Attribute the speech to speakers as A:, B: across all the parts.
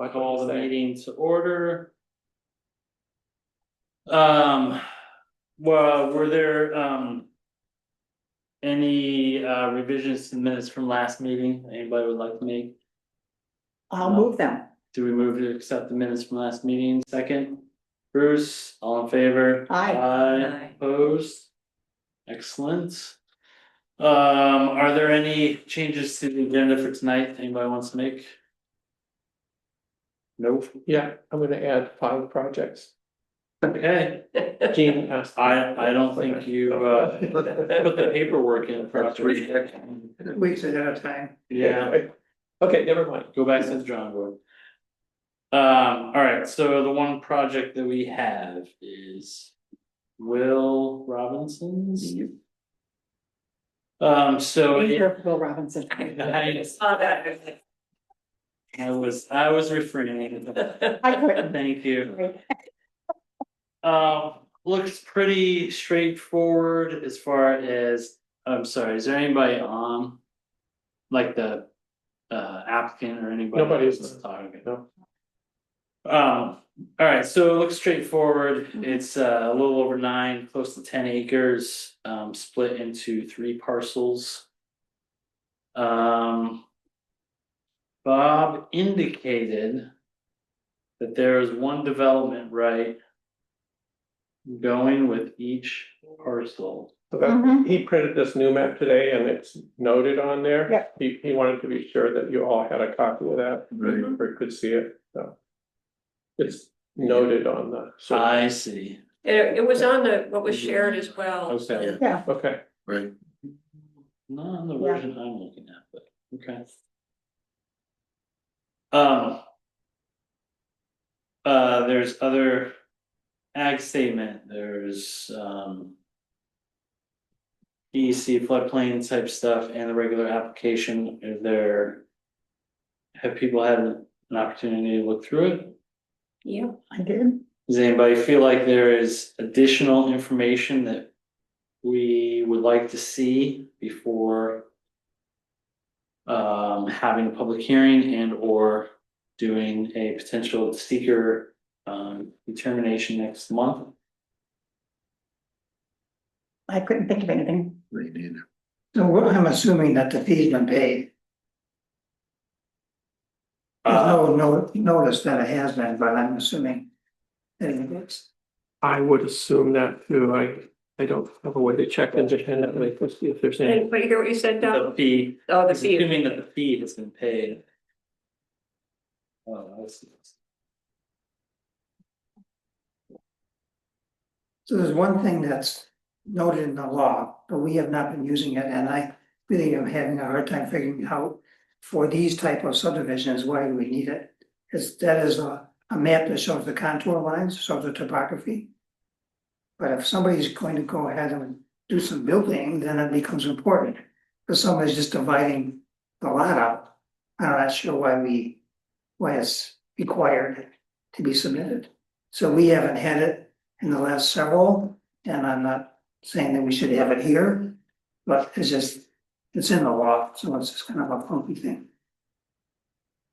A: much
B: Call
A: to
B: the
A: say.
B: meeting to order. Well, were there any revisions to the minutes from last meeting anybody would like to make?
C: I'll move them.
B: Do we move to accept the minutes from last meeting? Second, Bruce, all in favor?
C: Aye.
B: Aye, opposed? Excellent. Are there any changes to the agenda for tonight anybody wants to make? Nope.
A: Yeah, I'm gonna add 5 projects.
B: Okay,
A: Gene asked.
B: I don't think you put the paperwork in properly.
C: Weeks ahead of time.
B: Yeah,
A: Okay, never mind.
B: go back to the drawing board. Alright, so the one project that we have is Will Robinson's. So
C: Will Robinson.
B: I was refraining.
C: I couldn't.
B: Thank you. Looks pretty straightforward as far as, I'm sorry, is there anybody on? Like the applicant or anybody?
A: Nobody's
B: else talking?
A: No.
B: Alright, so it looks straightforward. It's a little over 9, close to 10 acres, split into 3 parcels. Bob indicated that there is one development right going with each parcel.
A: So that, he printed this new map today and it's noted on there.
C: Yeah.
A: He wanted to be sure that you all had a copy of that.
B: Right.
A: Or could see it, so. It's noted on the.
B: I see.
D: It was on what was shared as well.
B: Okay.
C: Yeah,
A: Okay,
E: Right,
B: Not on the
C: Yeah.
B: version I'm looking at, but okay. There's other ag statement, there's EC floodplain type stuff and the regular application, is there? Have people had an opportunity to look through it?
D: Yeah.
C: I did.
B: Does anybody feel like there is additional information that we would like to see before having a public hearing and or doing a potential seeker determination next month?
C: I couldn't think of anything.
E: they need.
F: So I'm assuming that the fee's been paid. There's no notice that it has been, but I'm assuming that it is.
A: I would assume that too. I don't have a way to check independently to see if there's any.
D: Anybody hear what you said,
B: The
D: Don?
B: fee,
D: Oh, the fee.
B: assuming that the fee has been paid. Oh, I see.
F: So there's one thing that's noted in the law, but we have not been using it, and I really am having a hard time figuring out for these type of subdivisions, why we need it. That is a map that shows the contour lines, shows the topography. But if somebody's going to go ahead and do some building, then it becomes important. If somebody's just dividing the lot out, I'm not sure why it's required to be submitted. So we haven't had it in the last several, and I'm not saying that we should have it here, but it's in the law, so it's just kind of a funky thing.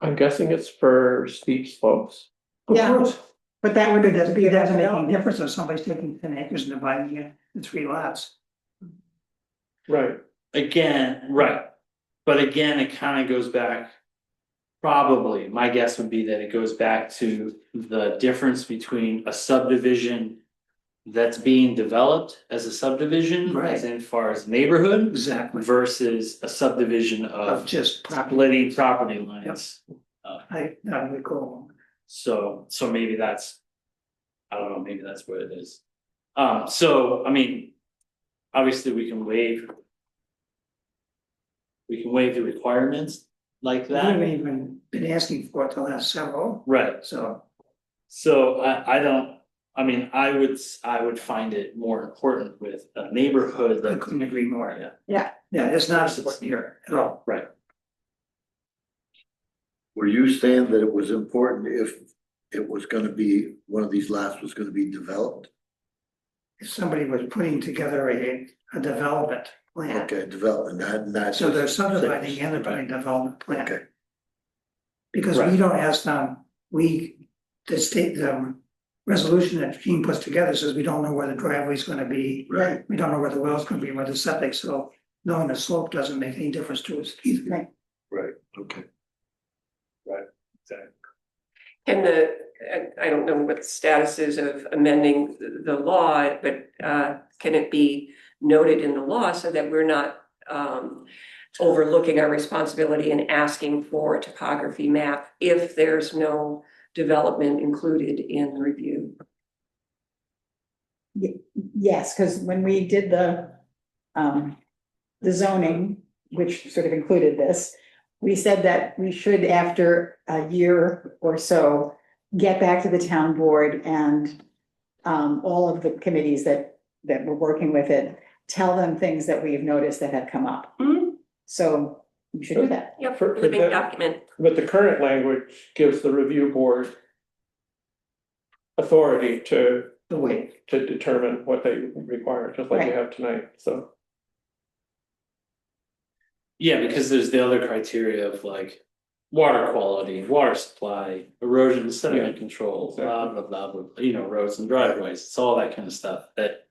A: I'm guessing it's for steep slopes.
F: Of
C: Yeah.
F: course,
C: But that would
F: it doesn't
C: be
F: make any difference if somebody's taking 10 acres and dividing it in 3 lots.
A: Right.
B: Again, right, but again, it kind of goes back. Probably, my guess would be that it goes back to the difference between a subdivision. That's being developed as a subdivision,
F: Right.
B: as in far as neighborhood.
F: Exactly.
B: Versus a subdivision
F: Of
B: of
F: just property.
B: splitting property lines.
F: I recall.
B: So maybe that's. I don't know, maybe that's what it is. So, I mean. Obviously, we can waive. We can waive the requirements like
F: We haven't
B: that,
F: even been asking for it the last several,
B: right,
F: so.
B: so I don't, I mean, I would find it more important with a neighborhood
F: I
B: that.
F: couldn't agree more.
B: Yeah.
F: Yeah, it's not important here at all.
B: Right,
E: Were you saying that it was important if it was gonna be, one of these lots was gonna be developed?
F: If somebody was putting together a development plan,
E: Okay, development, not.
F: so they're
E: just-
F: subdividing and they're putting a development plan.
E: Okay,
F: Because we
B: Right.
F: don't ask them the state, the resolution that Gene puts together says we don't know where the driveway's gonna be.
E: Right.
F: We don't know where the well's gonna be, where the septic, so knowing the slope doesn't make any difference to us either.
C: Right.
E: Right, okay.
D: And I don't know what the status is of amending the law, but can it be noted in the law so that we're not overlooking our responsibility and asking for a topography map if there's no development included in the review?
C: Yes, because when we did the zoning, which sort of included this, we said that we should, after a year or so, get back to the town board and all of the committees that were working with it, tell them things that we've noticed that have come up.
D: Mhm.
C: So we should do that.
D: Yep,
A: For
D: living
A: that-
D: document.
A: But the current language gives the review board authority to
F: The way,
A: determine what they require, just like you
C: Right.
A: have tonight, so.
B: Yeah, because there's the other criteria of like water quality, water supply, erosion, sediment control, blah, blah, blah, blah, you know, roads and driveways, it's all that kind of stuff that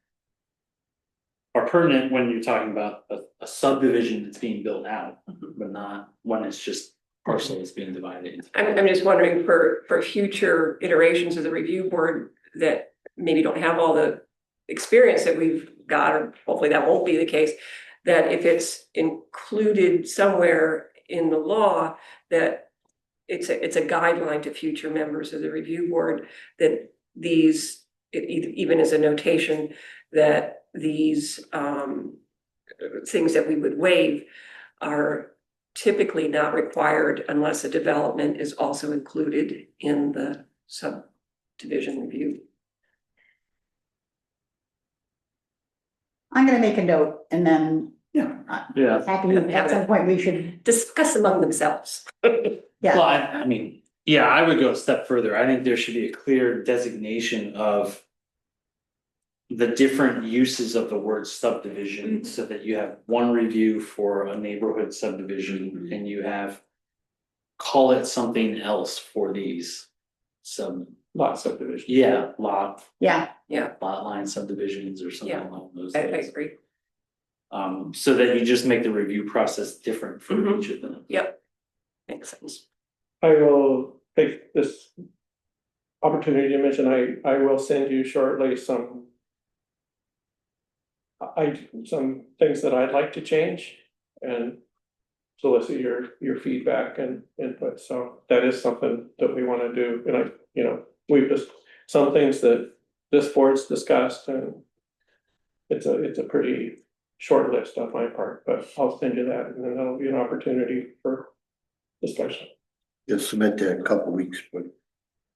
B: are pertinent when you're talking about a subdivision that's being built out, but not when it's just parcel that's being divided into.
D: I'm just wondering for future iterations of the review board that maybe don't have all the experience that we've got, or hopefully that won't be the case, that if it's included somewhere in the law, that it's a guideline to future members of the review board, that these, even as a notation, that these things that we would waive are typically not required unless a development is also included in the subdivision review.
C: I'm gonna make a note and then
F: yeah,
B: Yeah.
C: happy, at some point we should,
D: Discuss among themselves.
C: yeah.
B: Well, I mean, yeah, I would go a step further. I think there should be a clear designation of the different uses of the word subdivision, so that you have one review for a neighborhood subdivision and you have call it something else for these
A: Lot subdivision.
B: lot
C: Yeah,
B: line subdivisions or something
D: Yeah.
B: along those
D: I
B: lines.
D: agree.
B: So that you just make the review process different for
D: Mhm.
B: each of them.
D: Yep. Makes sense.
A: I will take this opportunity to mention, I will send you shortly some some things that I'd like to change and solicit your feedback and input, so that is something that we wanna do, and we've just, some things that this board's discussed, and it's a pretty short list on my part, but I'll send you that, and then that'll be an opportunity for discussion.
E: You'll submit that in a couple of weeks, but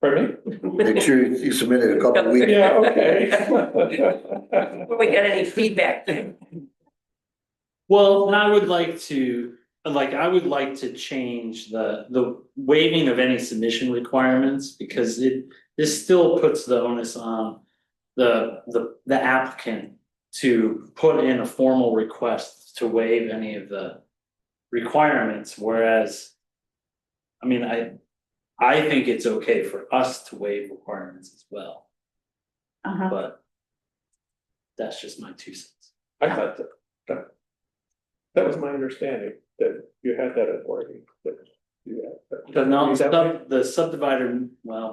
A: Pardon me?
E: make sure you submit it in a couple of weeks.
A: Yeah, okay.
D: When we get any feedback.
B: Well, and I would like to change the waiving of any submission requirements, because this still puts the onus on the applicant to put in a formal request to waive any of the requirements, whereas I mean, I think it's okay for us to waive requirements as well,
C: uh-huh.
B: but that's just my 2 cents.
A: I thought that was my understanding, that you had that authority.
B: The subdivider,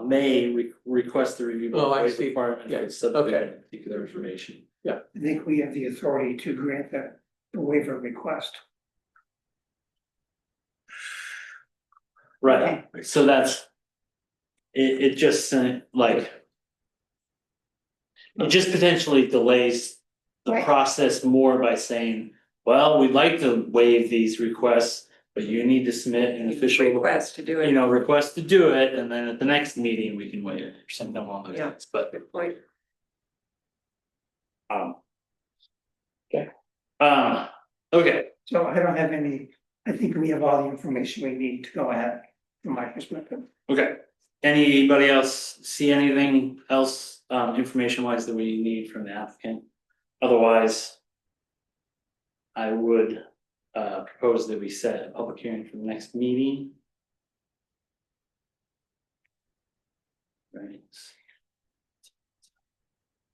B: may request the review.
A: Oh, I
B: waive
A: see.
B: Requirement
A: Yeah,
B: for subdivision
A: okay.
B: particular information.
F: I think we have the authority to grant the waiver request.
B: Right, so that's. It just like. It just potentially delays the
C: Right.
B: process more by saying, well, we'd like to waive these requests, but you need to submit an official.
D: Request to do it.
B: Request to do it, and then at the next meeting, we can waive it or something along those
D: Yeah.
B: lines, but.
D: Good point.
A: Okay.
B: Okay,
F: So I don't have any, I think we have all the information we need to go ahead, from my perspective.
B: okay. Anybody else see anything else, information wise that we need from the applicant? Otherwise. I would, propose that we set a public hearing for the next meeting. Alright.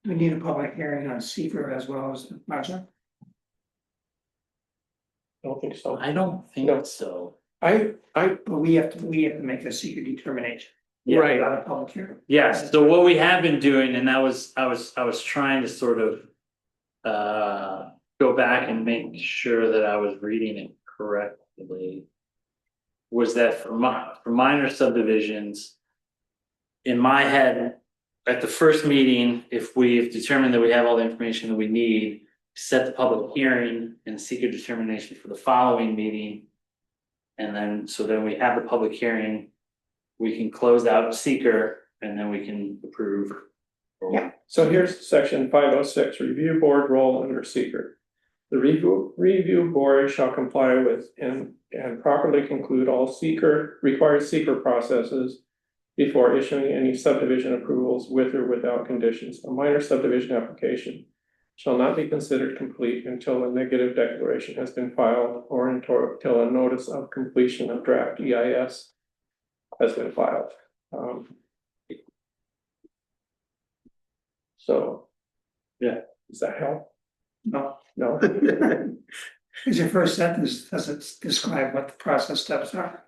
F: We need a public hearing on seeker as well as the project.
A: I don't think so.
B: I don't
A: No.
B: think so.
A: I,
F: But we have to make a seeker determination.
B: Yeah.
A: right,
F: Not a public hearing.
B: Yes, so what we have been doing, and I was trying to sort of. Go back and make sure that I was reading it correctly. Was that for minor subdivisions. In my head, at the first meeting, if we've determined that we have all the information that we need. Set the public hearing and seek a determination for the following meeting. And then, so then we have the public hearing. We can close out seeker and then we can approve.
C: Yeah.
A: so here's section 506. Review board role under seeker. The review board shall comply with and properly conclude all required seeker processes. Before issuing any subdivision approvals with or without conditions. A minor subdivision application shall not be considered complete until a negative declaration has been filed or until a notice of completion of draft EIS has been filed. So.
B: Yeah.
A: Does that help?
F: No,
A: No?
F: because your first sentence doesn't describe what the process steps are.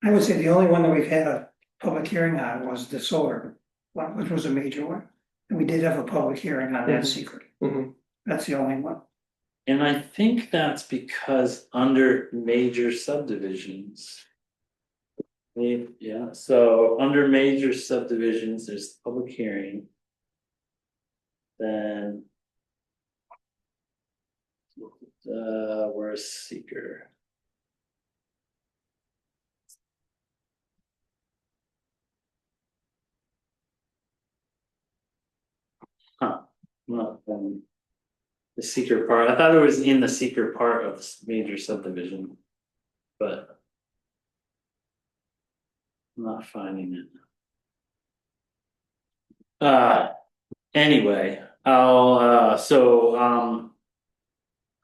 F: I would say the only one that we've had a public hearing on was the solar, one, which was a major one. And we did have a public hearing on that
A: Mhm.
F: secret.
A: Mhm.
F: That's the only one.
B: And I think that's because under major subdivisions. Yeah, so under major subdivisions, there's public hearing. Then. Where's seeker? Huh, well, the seeker part, I thought it was in the seeker part of this major subdivision. But. I'm not finding it. Anyway, I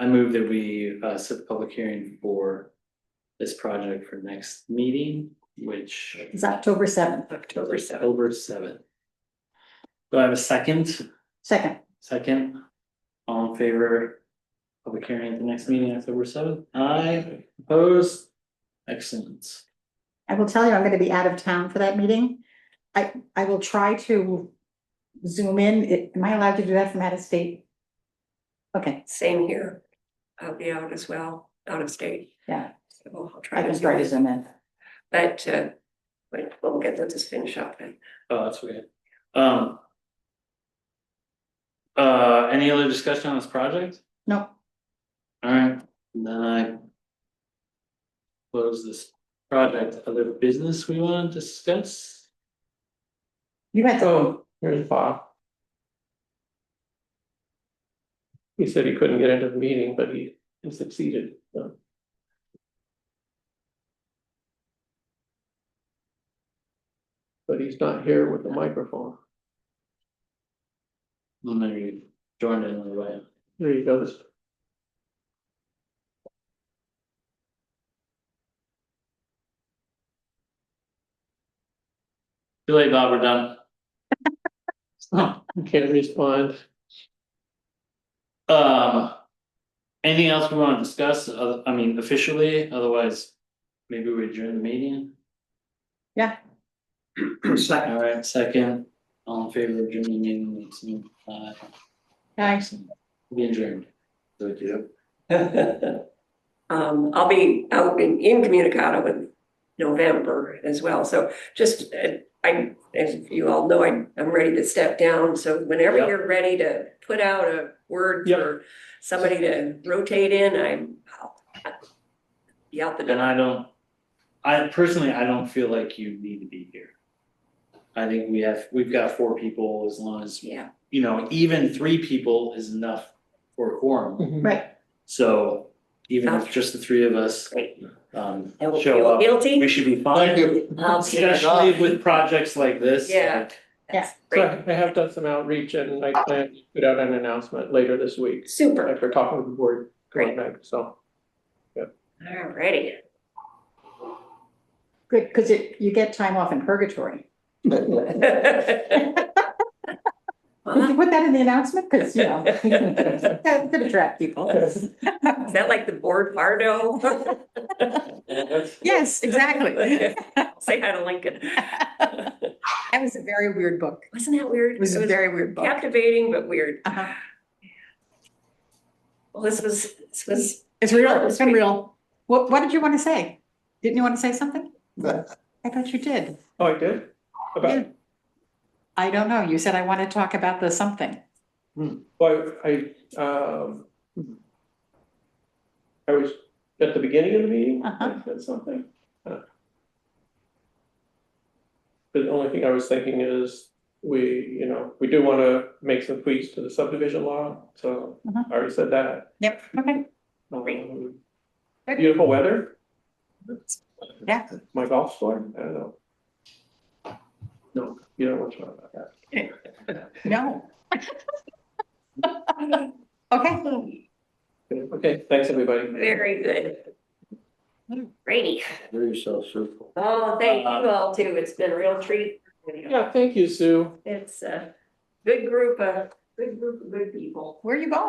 B: move that we set the public hearing for this project for next meeting, which
C: It's October 7th.
D: October 7th.
B: October 7th. Do I have a second?
C: Second,
B: All in favor? Public hearing at the next meeting, October 7th? Aye, opposed? Excellent.
C: I will tell you, I'm gonna be out of town for that meeting. I will try to zoom in. Am I allowed to do that from out of state? Okay,
D: Same here. I'll be out as well, out of state.
C: yeah,
D: So I'll try
C: I
D: to.
C: can try to zoom in.
D: But, we'll get this finish up and.
B: Oh, that's weird. Any other discussion on this project?
C: No,
B: Alright, then I. Close this project, other business we wanna discuss?
C: you had to,
A: Oh, here's Bob. He said he couldn't get into the meeting, but he succeeded, so. But he's not here with the microphone.
B: Well, maybe you joined in the way.
A: There he goes.
B: Too late, Bob, we're done.
A: You can't respond.
B: Anything else we wanna discuss, I mean officially, otherwise, maybe we adjourn the meeting?
F: Second,
B: Alright, second, all in favor of adjourning the meeting,
C: thanks.
B: be adjourned.
D: I'll be out in incommunicado in November as well, so just, as you all know, I'm ready to step down, so whenever
B: Yep.
D: you're ready to put out a word
A: Yep.
D: for somebody to rotate in, I'll be out the door.
B: And I personally, I don't feel like you need to be here. I think we've got 4 people, as long as,
D: Yeah,
B: you know, even 3 people is enough for a quorum.
C: Right,
B: So even if just the 3 of us
D: great. I will
B: show
D: feel
B: up,
D: guilty.
B: we should be fine.
D: I'll be-
B: Especially with projects like this.
D: Yeah.
B: like,
D: That's
A: So
D: great,
A: I have done some outreach and I plan to put out an announcement later this week
D: super,
A: after talking with the board.
D: Great.
A: tonight, So,
D: alrighty.
C: Good, because you get time off in purgatory. Would you put that in the announcement? Because, you know, that could attract people.
D: Is that like the board bardo?
C: Yes, exactly.
D: Say hi to Lincoln.
C: That was a very weird book.
D: Wasn't that weird?
C: It was a very weird book.
D: Captivating, but weird.
C: Uh-huh.
D: Well, this was,
C: It's real, it's been real. What did you want to say? Didn't you want to say something? I thought you did.
A: Oh, I did? About,
C: I don't know. You said I want to talk about the something.
A: well, I was at the beginning of the meeting, I
C: Uh-huh.
A: said something. The only thing I was thinking is, we do wanna make some tweaks to the subdivision law, so I already said that.
C: Yep, okay.
A: Um,
C: Good.
A: Beautiful weather.
C: Yeah.
A: My golf score, I don't know. No, you don't want to talk about that.
C: No. Okay.
A: Okay, thanks, everybody.
D: very good. Rainy.
E: Very self-circle.
D: Oh, thank you all too. It's been a real treat.
A: Yeah, thank you, Sue.
D: It's a good group of good people.
C: Where are you going?